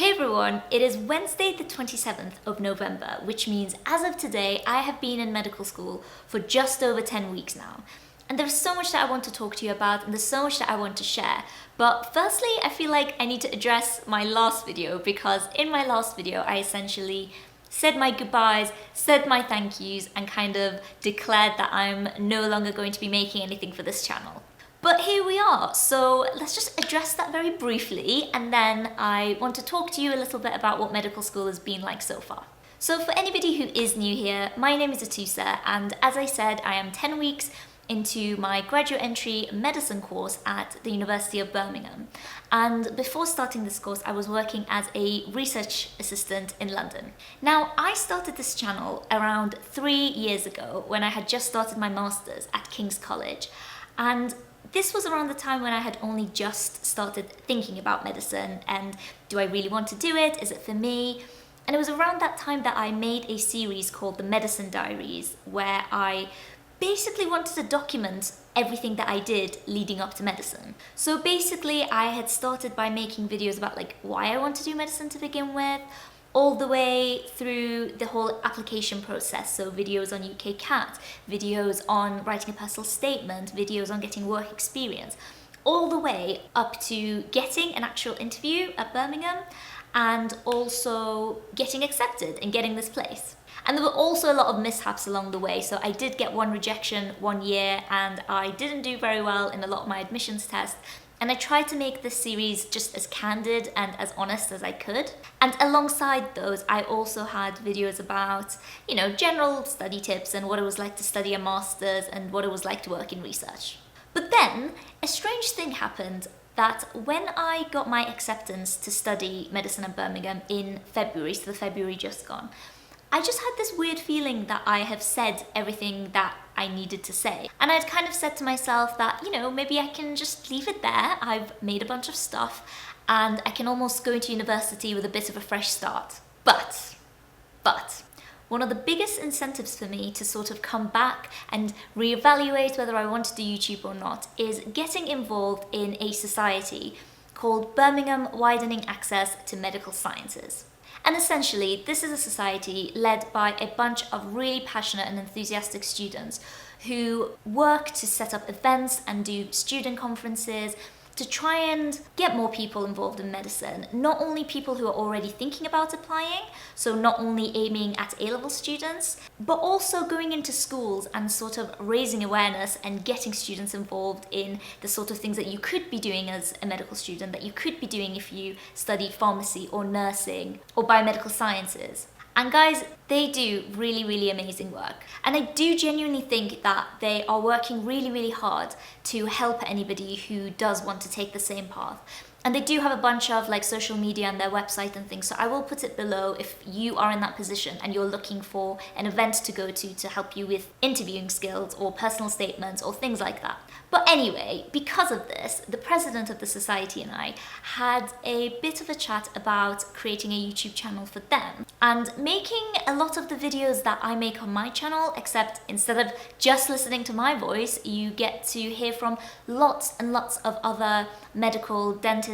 Hey everyone, it is Wednesday the 27th of November, which means as of today, I have been in medical school for just over 10 weeks now. And there's so much that I want to talk to you about and there's so much that I want to share. But firstly, I feel like I need to address my last video because in my last video, I essentially said my goodbyes, said my thank yous, and kind of declared that I'm no longer going to be making anything for this channel. But here we are, so let's just address that very briefly, and then I want to talk to you a little bit about what medical school has been like so far. So for anybody who is new here, my name is Atousa, and as I said, I am 10 weeks into my graduate entry medicine course at the University of Birmingham. And before starting this course, I was working as a research assistant in London. Now, I started this channel around 3 years ago when I had just started my master's at King's College. And this was around the time when I had only just started thinking about medicine and do I really want to do it? Is it for me? And it was around that time that I made a series called the Medicine Diaries, where I basically wanted to document everything that I did leading up to medicine. So basically I had started by making videos about like why I want to do medicine to begin with, all the way through the whole application process. So videos on UKCAT, videos on writing a personal statement, videos on getting work experience, all the way up to getting an actual interview at Birmingham and also getting accepted and getting this place. And there were also a lot of mishaps along the way. So I did get one rejection one year and I didn't do very well in a lot of my admissions tests. And I tried to make this series just as candid and as honest as I could. And alongside those, I also had videos about, general study tips and what it was like to study a master's and what it was like to work in research. But then a strange thing happened that when I got my acceptance to study medicine at Birmingham in February, so the February just gone, I just had this weird feeling that I have said everything that I needed to say. And I'd kind of said to myself that, maybe I can just leave it there. I've made a bunch of stuff and I can almost go into university with a bit of a fresh start. But, one of the biggest incentives for me to sort of come back and reevaluate whether I want to do YouTube or not is getting involved in a society called Birmingham Widening Access to Medical Sciences. And essentially, this is a society led by a bunch of really passionate and enthusiastic students who work to set up events and do student conferences to try and get more people involved in medicine. Not only people who are already thinking about applying, so not only aiming at A-level students, but also going into schools and sort of raising awareness and getting students involved in the sort of things that you could be doing as a medical student, that you could be doing if you study pharmacy or nursing or biomedical sciences. And guys, they do really, really amazing work. And I do genuinely think that they are working really, really hard to help anybody who does want to take the same path. And they do have a bunch of social media and their website and things, so I will put it below if you are in that position and you're looking for an event to go to help you with interviewing skills or personal statements or things like that. But anyway, because of this, the president of the society and I had a bit of a chat about creating a YouTube channel for them and making a lot of the videos that I make on my channel, except instead of just listening to my voice, you get to hear from lots and lots of other medical, dentistry,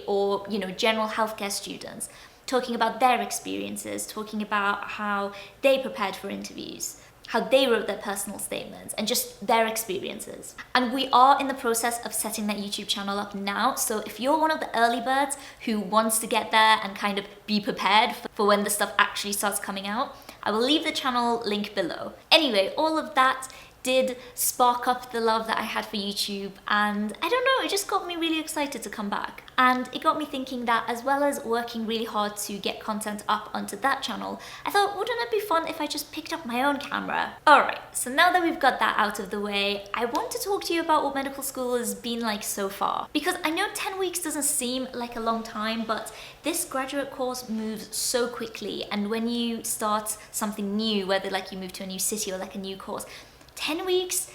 or general healthcare students talking about their experiences, talking about how they prepared for interviews, how they wrote their personal statements, and just their experiences. And we are in the process of setting that YouTube channel up now, so if you're one of the early birds who wants to get there and kind of be prepared for when the stuff actually starts coming out, I will leave the channel link below. Anyway, all of that did spark up the love that I had for YouTube, and I don't know, it just got me really excited to come back. And it got me thinking that as well as working really hard to get content up onto that channel, I thought, wouldn't it be fun if I just picked up my own camera? Alright, so now that we've got that out of the way, I want to talk to you about what medical school has been like so far. Because I know 10 weeks doesn't seem like a long time, but this graduate course moves so quickly, and when you start something new, whether you move to a new city or a new course, 10 weeks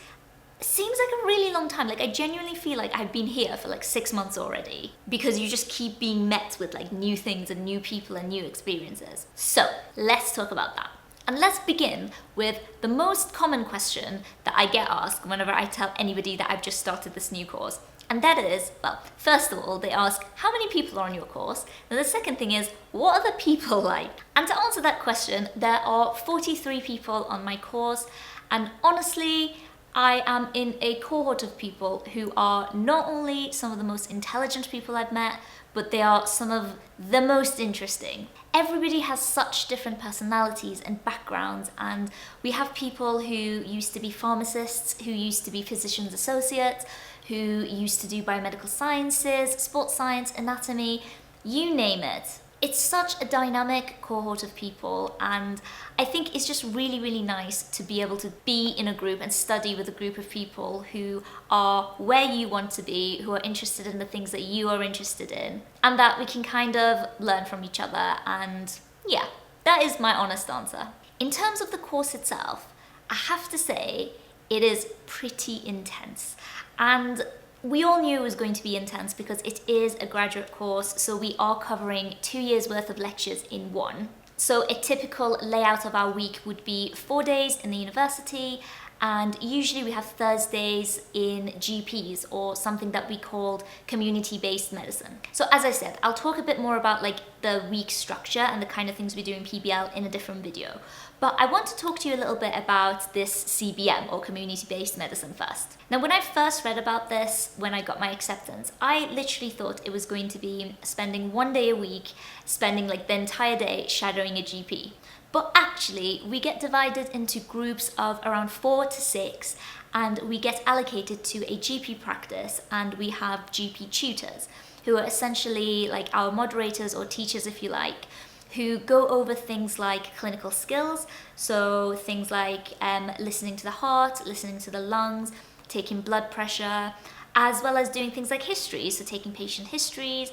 seems like a really long time. I genuinely feel like I've been here for 6 months already because you just keep being met with new things and new people and new experiences. So let's talk about that. And let's begin with the most common question that I get asked whenever I tell anybody that I've just started this new course. And that is, well, first of all, they ask, how many people are on your course? And the second thing is, what are the people like? And to answer that question, there are 43 people on my course, and honestly, I am in a cohort of people who are not only some of the most intelligent people I've met, but they are some of the most interesting. Everybody has such different personalities and backgrounds, and we have people who used to be pharmacists, who used to be physicians associates, who used to do biomedical sciences, sports science, anatomy, you name it. It's such a dynamic cohort of people, and I think it's just really, really nice to be able to be in a group and study with a group of people who are where you want to be, who are interested in the things that you are interested in, and that we can kind of learn from each other. And yeah, that is my honest answer. In terms of the course itself, I have to say it is pretty intense, and we all knew it was going to be intense because it is a graduate course, so we are covering 2 years worth of lectures in one. So a typical layout of our week would be 4 days in the university, and usually we have Thursdays in GPs, or something that we called community-based medicine. So as I said, I'll talk a bit more about like the week structure and the kind of things we do in PBL in a different video. But I want to talk to you a little bit about this CBM, or community-based medicine, first. Now, when I first read about this, when I got my acceptance, I literally thought it was going to be spending 1 day a week, spending like the entire day shadowing a GP. But actually, we get divided into groups of around 4 to 6, and we get allocated to a GP practice, and we have GP tutors, who are essentially like our moderators or teachers, if you like, who go over things like clinical skills, so things like listening to the heart, listening to the lungs, taking blood pressure, as well as doing things like histories, so taking patient histories,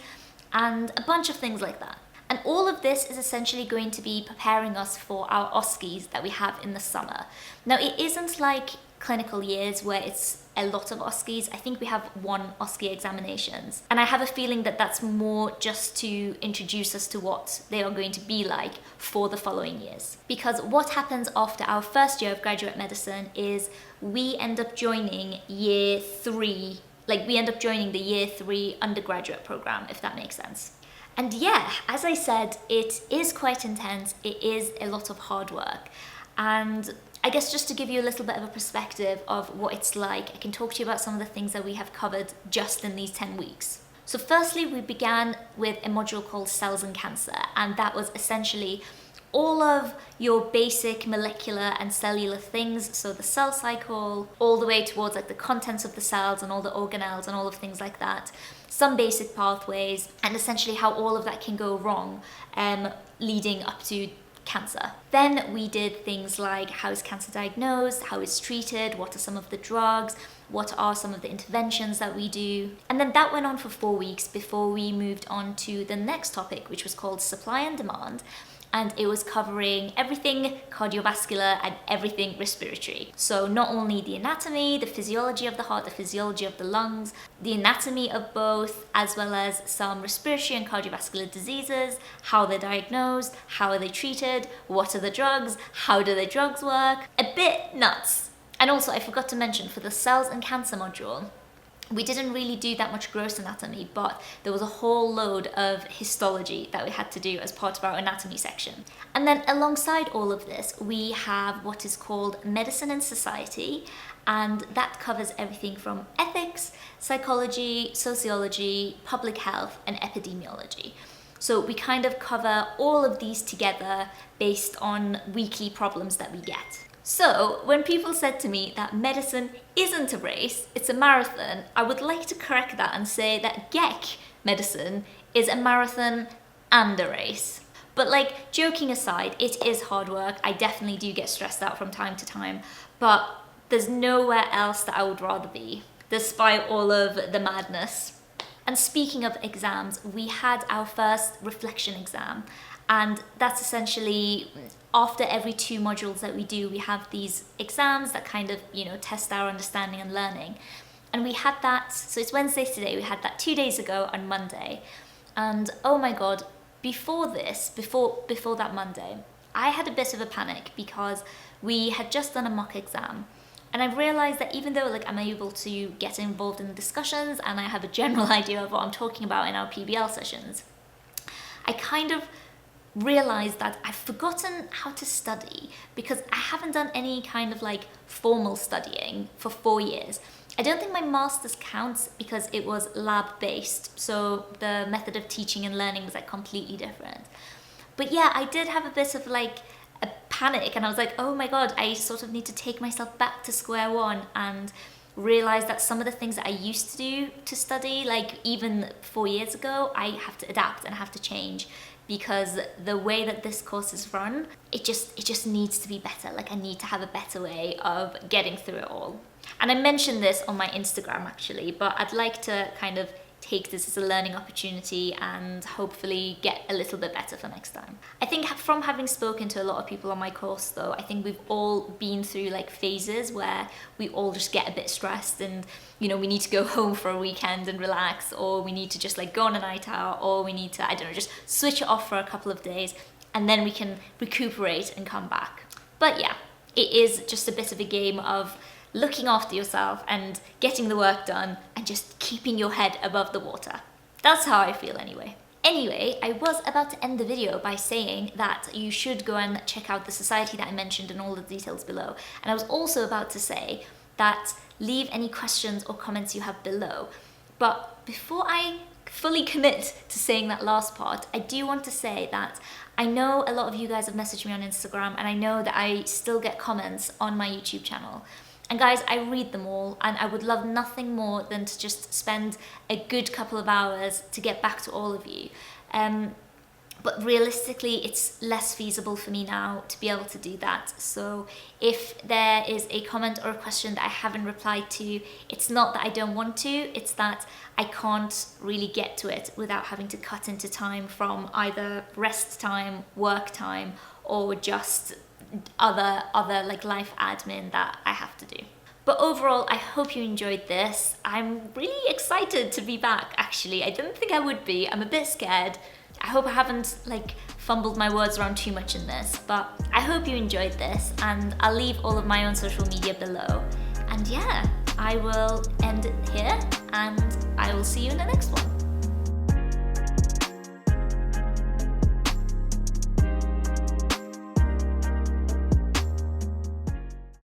and a bunch of things like that. And all of this is essentially going to be preparing us for our OSCEs that we have in the summer. Now, it isn't like clinical years where it's a lot of OSCEs. I think we have 1 OSCE examinations. And I have a feeling that that's more just to introduce us to what they are going to be like for the following years. Because what happens after our first year of graduate medicine is we end up joining year 3, like we end up joining the year 3 undergraduate program, if that makes sense. And yeah, as I said, it is quite intense. It is a lot of hard work. And I guess just to give you a little bit of a perspective of what it's like, I can talk to you about some of the things that we have covered just in these 10 weeks. So firstly, we began with a module called Cells and Cancer, and that was essentially all of your basic molecular and cellular things, so the cell cycle, all the way towards like the contents of the cells and all the organelles and all of things like that, some basic pathways, and essentially how all of that can go wrong, leading up to cancer. Then we did things like how is cancer diagnosed, how it's treated, what are some of the drugs, what are some of the interventions that we do. And then that went on for 4 weeks before we moved on to the next topic, which was called supply and demand. And it was covering everything cardiovascular and everything respiratory. So not only the anatomy, the physiology of the heart, the physiology of the lungs, the anatomy of both, as well as some respiratory and cardiovascular diseases, how they're diagnosed, how are they treated, what are the drugs, how do the drugs work. A bit nuts. And also, I forgot to mention, for the cells and cancer module, we didn't really do that much gross anatomy, but there was a whole load of histology that we had to do as part of our anatomy section. And then alongside all of this, we have what is called Medicine and Society, and that covers everything from ethics, psychology, sociology, public health, and epidemiology. So we kind of cover all of these together based on weekly problems that we get. So when people said to me that medicine isn't a race, it's a marathon, I would like to correct that and say that GEC medicine is a marathon and a race. But like, joking aside, it is hard work. I definitely do get stressed out from time to time, but there's nowhere else that I would rather be, despite all of the madness. And speaking of exams, we had our first reflection exam, and that's essentially after every 2 modules that we do, we have these exams that kind of, test our understanding and learning. And we had that, so it's Wednesday today, we had that 2 days ago on Monday. And oh my God, before that Monday, I had a bit of a panic because we had just done a mock exam And I've realized that even though like I'm able to get involved in discussions and I have a general idea of what I'm talking about in our PBL sessions, I kind of realized that I've forgotten how to study because I haven't done any kind of like formal studying for 4 years. I don't think my master's counts because it was lab-based, so the method of teaching and learning was like completely different. But yeah, I did have a bit of like a panic, and I was like, oh my god, I sort of need to take myself back to square one and realize that some of the things that I used to do to study, like even 4 years ago, I have to adapt and I have to change, because the way that this course is run, it just needs to be better. Like I need to have a better way of getting through it all. And I mentioned this on my Instagram actually, but I'd like to kind of take this as a learning opportunity and hopefully get a little bit better for next time. I think from having spoken to a lot of people on my course though, I think we've all been through like phases where we all just get a bit stressed and, you know, we need to go home for a weekend and relax, or we need to just like go on a night out, or we need to, I don't know, just switch it off for a couple of days and then we can recuperate and come back. But yeah, it is just a bit of a game of looking after yourself and getting the work done and just keeping your head above the water. That's how I feel anyway. Anyway, I was about to end the video by saying that you should go and check out the society that I mentioned and all the details below. And I was also about to say that leave any questions or comments you have below. But before I fully commit to saying that last part, I do want to say that I know a lot of you guys have messaged me on Instagram, and I know that I still get comments on my YouTube channel. And guys, I read them all, and I would love nothing more than to just spend a good couple of hours to get back to all of you. But realistically, it's less feasible for me now to be able to do that. So if there is a comment or a question that I haven't replied to, it's not that I don't want to, it's that I can't really get to it without having to cut into time from either rest time, work time, or just other like life admin that I have to do. But overall, I hope you enjoyed this. I'm really excited to be back, actually. I didn't think I would be. I'm a bit scared. I hope I haven't like fumbled my words around too much in this, but I hope you enjoyed this, and I'll leave all of my own social media below. And yeah, I will end it here, and I will see you in the next one.